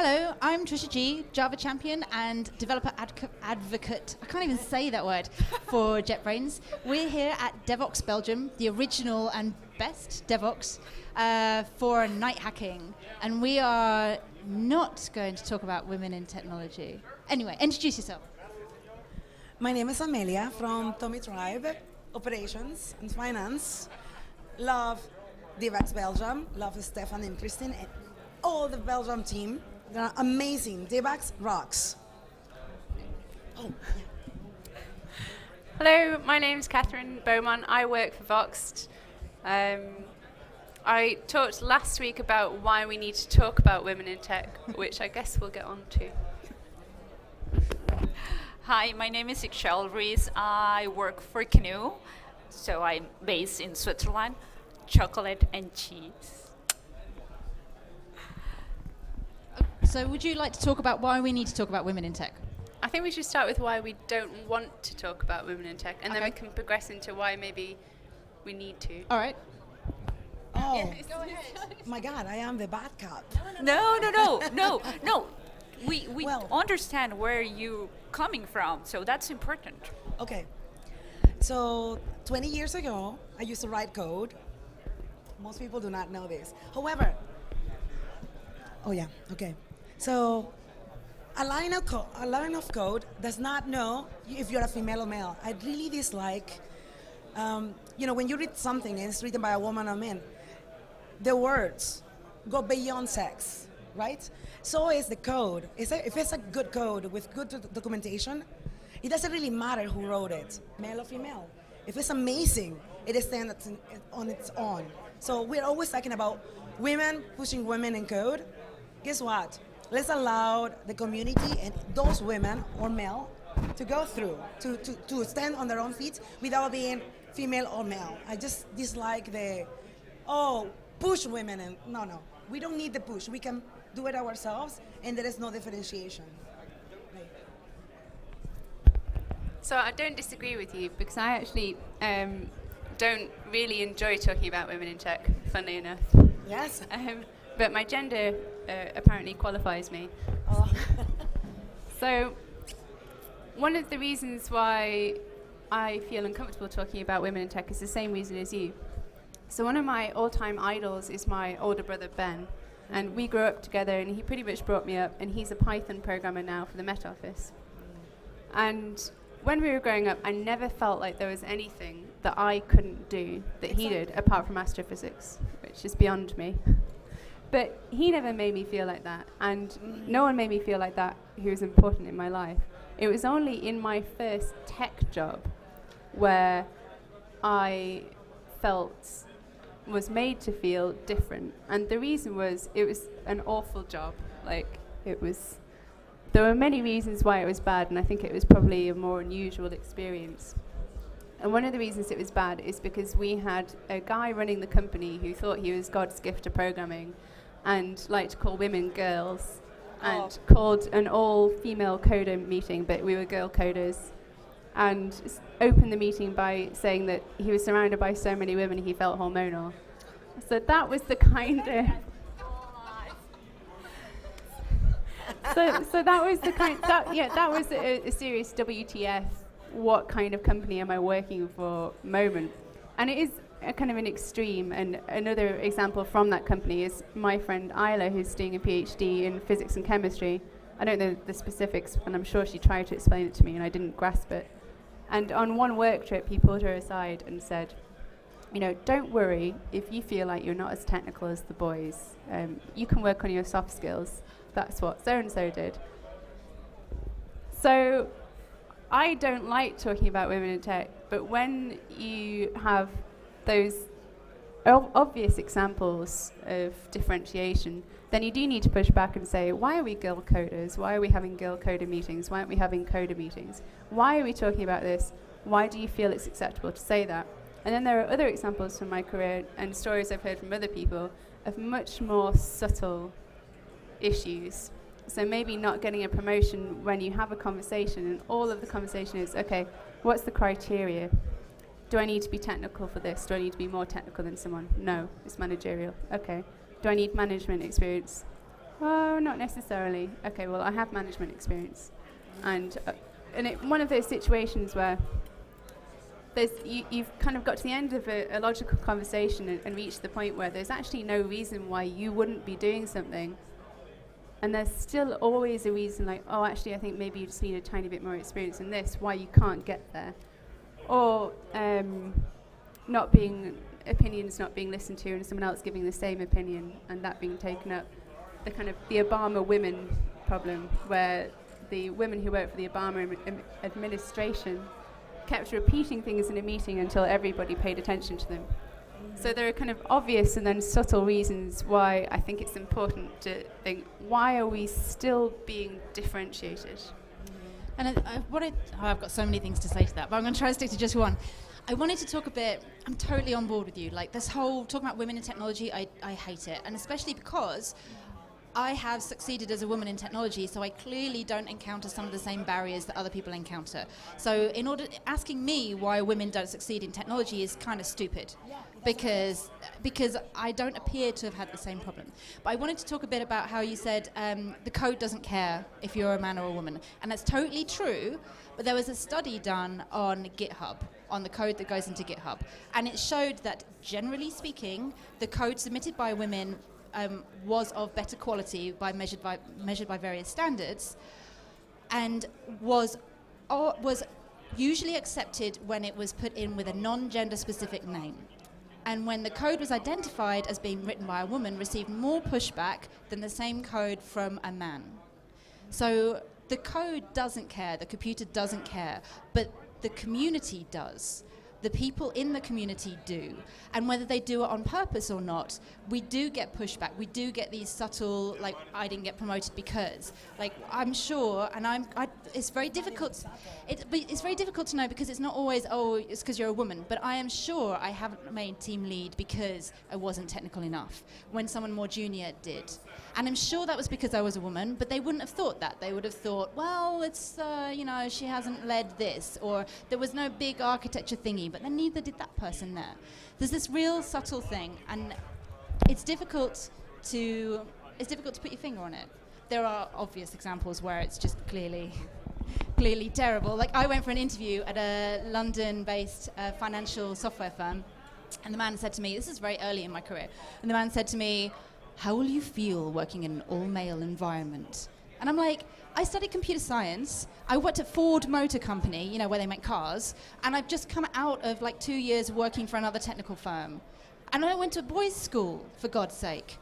Hello, I'm Trisha G, Java champion and developer advocate. I can't even say that word for JetBrains. We're here at Devoxx Belgium, the original and best Devoxx, for night hacking. And we are not going to talk about women in technology. Anyway, introduce yourself. My name is Amelia from Tommy Tribe, Operations and Finance. Love Devoxx Belgium, love Stefan and Christine and all the Belgium team. They're amazing. Devoxx rocks. Oh, yeah. Hello, my name's Catherine Beaumont. I work for Voxed. I talked last week about why we need to talk about women in tech, which I guess we'll get on to. Hi, my name is Ixchel Ruiz. I work for Canoe, so I'm based in Switzerland. Chocolate and cheese. So would you like to talk about why we need to talk about women in tech? I think we should start with why we don't want to talk about women in tech, and then Okay. we can progress into why maybe we need to. All right. Oh, my God, I am the bad cop. No. We Well- understand where you're coming from, so that's important. Okay. So 20 years ago, I used to write code. Most people do not know this. However, oh yeah, okay. So a line of code does not know if you're a female or male. I really dislike, when you read something and it's written by a woman or man, the words go beyond sex, right? So is the code. If it's a good code with good documentation, it doesn't really matter who wrote it, male or female. If it's amazing, it stands on its own. So we're always talking about women pushing women in code. Guess what? Let's allow the community and those women or male to go through, to stand on their own feet without being female or male. I just dislike push women. And no. We don't need the push. We can do it ourselves and there is no differentiation. So I don't disagree with you because I actually don't really enjoy talking about women in tech, funnily enough. Yes? But my gender apparently qualifies me. Oh. So one of the reasons why I feel uncomfortable talking about women in tech is the same reason as you. So one of my all-time idols is my older brother, Ben. And we grew up together, and he pretty much brought me up, and he's a Python programmer now for the Met Office. And when we were growing up, I never felt like there was anything that I couldn't do that he did, apart from astrophysics, which is beyond me. But he never made me feel like that, and no one made me feel like that who was important in my life. It was only in my first tech job where I was made to feel different. And the reason was, it was an awful job. There were many reasons why it was bad, and I think it was probably a more unusual experience. And one of the reasons it was bad is because we had a guy running the company who thought he was God's gift to programming and liked to call women girls and called an all-female coder meeting, but we were girl coders, and opened the meeting by saying that he was surrounded by so many women he felt hormonal. So that was the kind of... So that was the kind... that was a serious WTF, what kind of company am I working for moment. And it is a kind of an extreme, and another example from that company is my friend Isla, who's doing a PhD in physics and chemistry. I don't know the specifics, and I'm sure she tried to explain it to me and I didn't grasp it. And on one work trip, he pulled her aside and said, don't worry if you feel like you're not as technical as the boys. You can work on your soft skills. That's what so-and-so did. So I don't like talking about women in tech, but when you have those obvious examples of differentiation, then you do need to push back and say, why are we girl coders? Why are we having girl coder meetings? Why aren't we having coder meetings? Why are we talking about this? Why do you feel it's acceptable to say that? And then there are other examples from my career and stories I've heard from other people of much more subtle issues. So maybe not getting a promotion when you have a conversation and all of the conversation is, okay, what's the criteria? Do I need to be technical for this? Do I need to be more technical than someone? No, it's managerial. Okay. Do I need management experience? Oh, not necessarily. Okay, well, I have management experience, and one of those situations where you've kind of got to the end of a logical conversation and reached the point where there's actually no reason why you wouldn't be doing something, and there's still always a reason, like, oh, actually, I think maybe you just need a tiny bit more experience in this, why you can't get there, or opinions not being listened to, and someone else giving the same opinion and that being taken up. The Obama women problem, where the women who worked for the Obama administration kept repeating things in a meeting until everybody paid attention to them. So there are kind of obvious and then subtle reasons why I think it's important to think, why are we still being differentiated? And I've got so many things to say to that, but I'm going to try to stick to just one. I wanted to talk a bit, I'm totally on board with you, like this whole talking about women in technology, I hate it, and especially because I have succeeded as a woman in technology, so I clearly don't encounter some of the same barriers that other people encounter. So asking me why women don't succeed in technology is kind of stupid, because I don't appear to have had the same problem. But I wanted to talk a bit about how you said the code doesn't care if you're a man or a woman, and that's totally true. But there was a study done on GitHub, on the code that goes into GitHub, and it showed that generally speaking, the code submitted by women was of better quality measured by various standards, and was usually accepted when it was put in with a non-gender specific name. And when the code was identified as being written by a woman, received more pushback than the same code from a man. So the code doesn't care, the computer doesn't care, but the community does. The people in the community do. And whether they do it on purpose or not, we do get pushback. We do get these subtle, like, I didn't get promoted because. Like, I'm sure, and it's very difficult. It's very difficult to know, because it's not always, oh, it's because you're a woman. But I am sure I haven't made team lead because I wasn't technical enough, when someone more junior did. And I'm sure that was because I was a woman, but they wouldn't have thought that. They would have thought, well, it's, she hasn't led this, or there was no big architecture thingy, but then neither did that person there. There's this real subtle thing, and it's difficult to put your finger on it. There are obvious examples where it's just clearly terrible. Like, I went for an interview at a London-based financial software firm, and the man said to me, this is very early in my career, and the man said to me, how will you feel working in an all-male environment? And I'm like, I studied computer science. I worked at Ford Motor Company, where they make cars. And I've just come out of 2 years working for another technical firm. And I went to boys' school, for God's sake.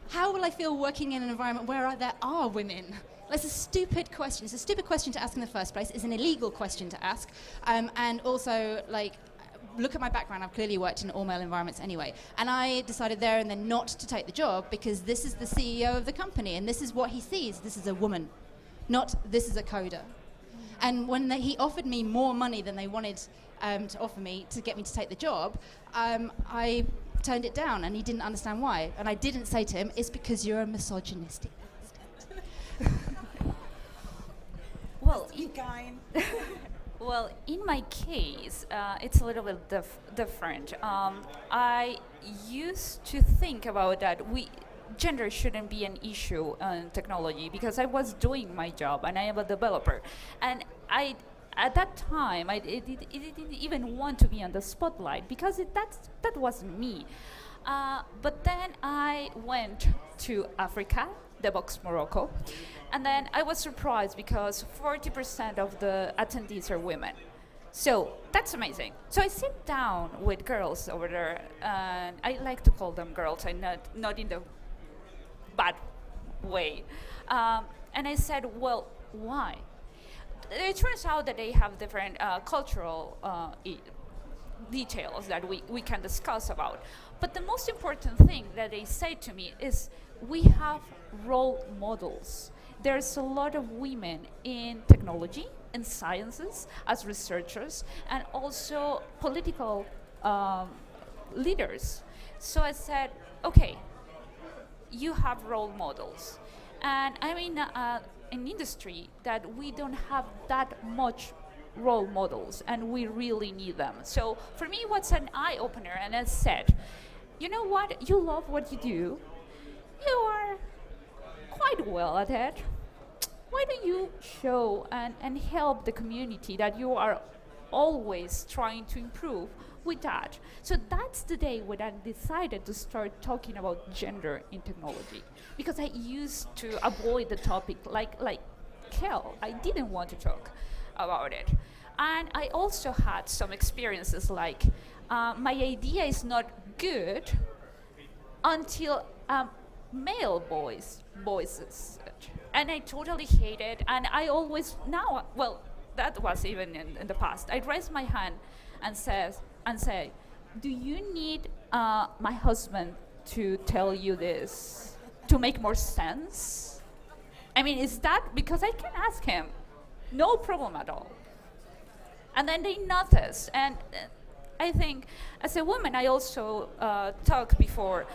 How will I feel working in an environment where there are women? That's a stupid question. It's a stupid question to ask in the first place. It's an illegal question to ask. And also, look at my background. I've clearly worked in all-male environments anyway. And I decided there and then not to take the job, because this is the CEO of the company, and this is what he sees. This is a woman, not this is a coder. And when he offered me more money than they wanted to offer me to get me to take the job, I turned it down, and he didn't understand why. And I didn't say to him, it's because you're a misogynistic bastard. Well, Be kind. Well, in my case, it's a little bit different. I used to think about that gender shouldn't be an issue in technology, because I was doing my job and I am a developer. And at that time, I didn't even want to be on the spotlight, because that wasn't me. But then I went to Africa, Devoxx Morocco, and then I was surprised because 40% of the attendees are women. So that's amazing. So I sit down with girls over there, and I like to call them girls, and not in the bad way. And I said, well, why? It turns out that they have different cultural details that we can discuss about. But the most important thing that they say to me is, we have role models. There's a lot of women in technology and sciences as researchers, and also political leaders. So I said, okay, you have role models. And I'm in an industry that we don't have that much role models, and we really need them. So for me, what's an eye-opener, and I said, you know what, you love what you do. You are well at it, why don't you show and help the community that you are always trying to improve with that? So that's the day when I decided to start talking about gender in technology, because I used to avoid the topic like hell. I didn't want to talk about it. And I also had some experiences like my idea is not good until male voices it. And I totally hate it. And I always now, well, that was even in the past. I raise my hand and say, do you need my husband to tell you this to make more sense? I mean, is that because I can ask him, no problem at all. And then they notice, and I think as a woman, I also talk before,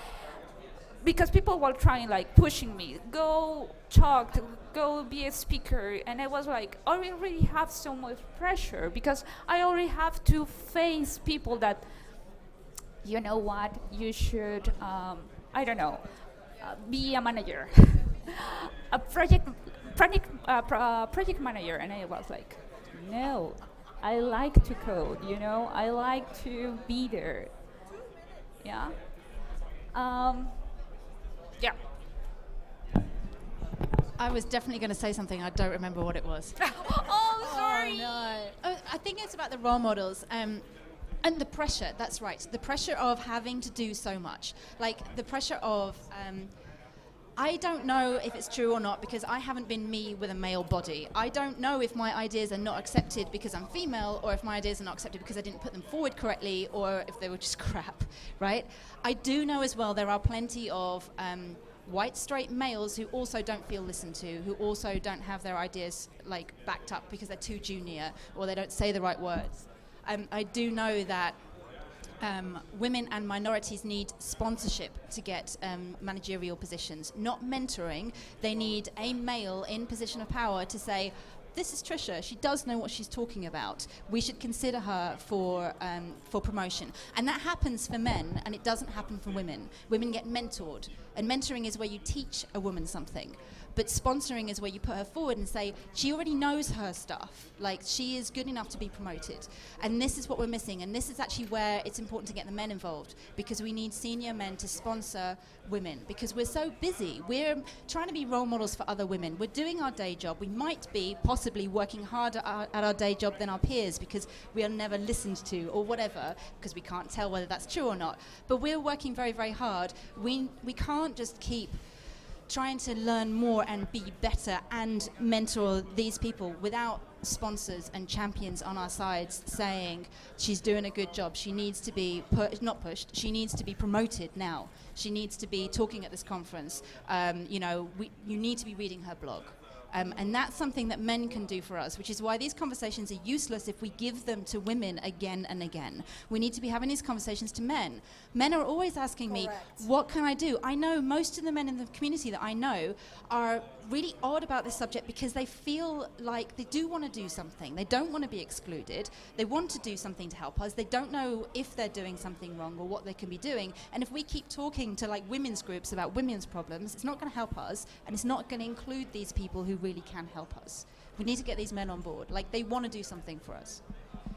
because people were trying, like, pushing me, go talk, go be a speaker, and I was like, I already have so much pressure, because I already have to face people that, you know what, you should, I don't know, be a manager, a project manager, and I was like, no, I like to code, you know, I like to be there, yeah. Yeah. I was definitely going to say something. I don't remember what it was. Oh, sorry. No. I think it's about the role models. And the pressure, that's right. The pressure of having to do so much. Like the pressure of, I don't know if it's true or not because I haven't been me with a male body. I don't know if my ideas are not accepted because I'm female or if my ideas are not accepted because I didn't put them forward correctly or if they were just crap, right? I do know as well there are plenty of white straight males who also don't feel listened to, who also don't have their ideas like backed up because they're too junior or they don't say the right words. I do know that women and minorities need sponsorship to get managerial positions, not mentoring. They need a male in position of power to say, this is Trisha, she does know what she's talking about. We should consider her for promotion. And that happens for men, and it doesn't happen for women. Women get mentored, and mentoring is where you teach a woman something. But sponsoring is where you put her forward and say, she already knows her stuff. Like, she is good enough to be promoted. And this is what we're missing. And this is actually where it's important to get the men involved, because we need senior men to sponsor women, because we're so busy. We're trying to be role models for other women. We're doing our day job. We might be possibly working harder at our day job than our peers because we are never listened to or whatever, because we can't tell whether that's true or not. But we're working very, very hard. We can't just keep trying to learn more and be better and mentor these people without sponsors and champions on our sides saying she's doing a good job. She needs to be not pushed. She needs to be promoted now. She needs to be talking at this conference. You need to be reading her blog. And that's something that men can do for us, which is why these conversations are useless if we give them to women again and again. We need to be having these conversations to men. Men are always asking me, what can I do? I know most of the men in the community that I know are really odd about this subject because they feel like they do want to do something. They don't want to be excluded. They want to do something to help us. They don't know if they're doing something wrong or what they can be doing. And if we keep talking to like women's groups about women's problems, it's not going to help us, and it's not going to include these people who really can help us. We need to get these men on board. Like, they want to do something for us.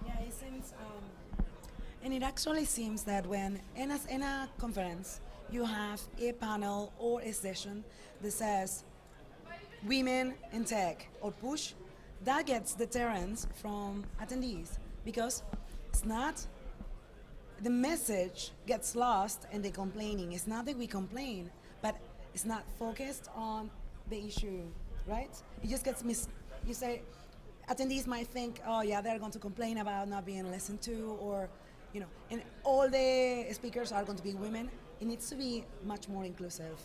Yeah, it seems, and it actually seems that when in a conference you have a panel or a session that says women in tech or push, that gets deterrence from attendees, because it's not, the message gets lost in the complaining. It's not that we complain, but it's not focused on the issue, right? It just gets you say, attendees might think, oh yeah, they're going to complain about not being listened to, or, you know, and all the speakers are going to be women. It needs to be much more inclusive.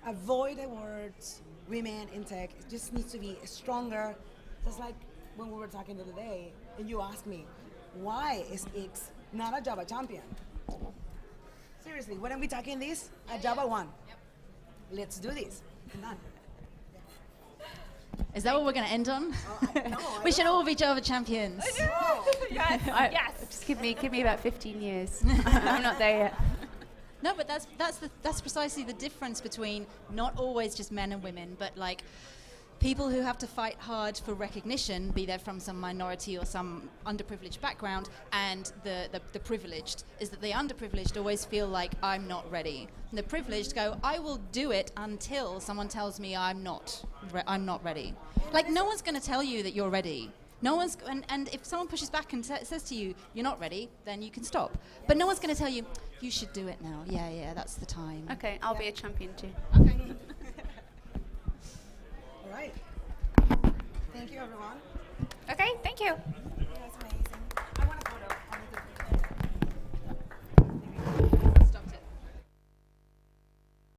Avoid the words women in tech. It just needs to be stronger. Just like when we were talking the other day, and you asked me, why is X not a Java champion? Seriously, when are we talking this? A Java 1. Yep. Let's do this. Done. Is that what we're going to end on? No, We should all be Java champions. Yes. Just give me about 15 years. I'm not there yet. No, but that's precisely the difference between not always just men and women, but like people who have to fight hard for recognition, be they from some minority or some underprivileged background, and the privileged, is that the underprivileged always feel like I'm not ready. And the privileged go, I will do it until someone tells me I'm not ready. Like no one's going to tell you that you're ready. No one's, and if someone pushes back and says to you, you're not ready, then you can stop. But no one's going to tell you, you should do it now. Yeah, that's the time. Okay, I'll be a champion too. Okay. All right. Thank you, everyone. Okay, thank you.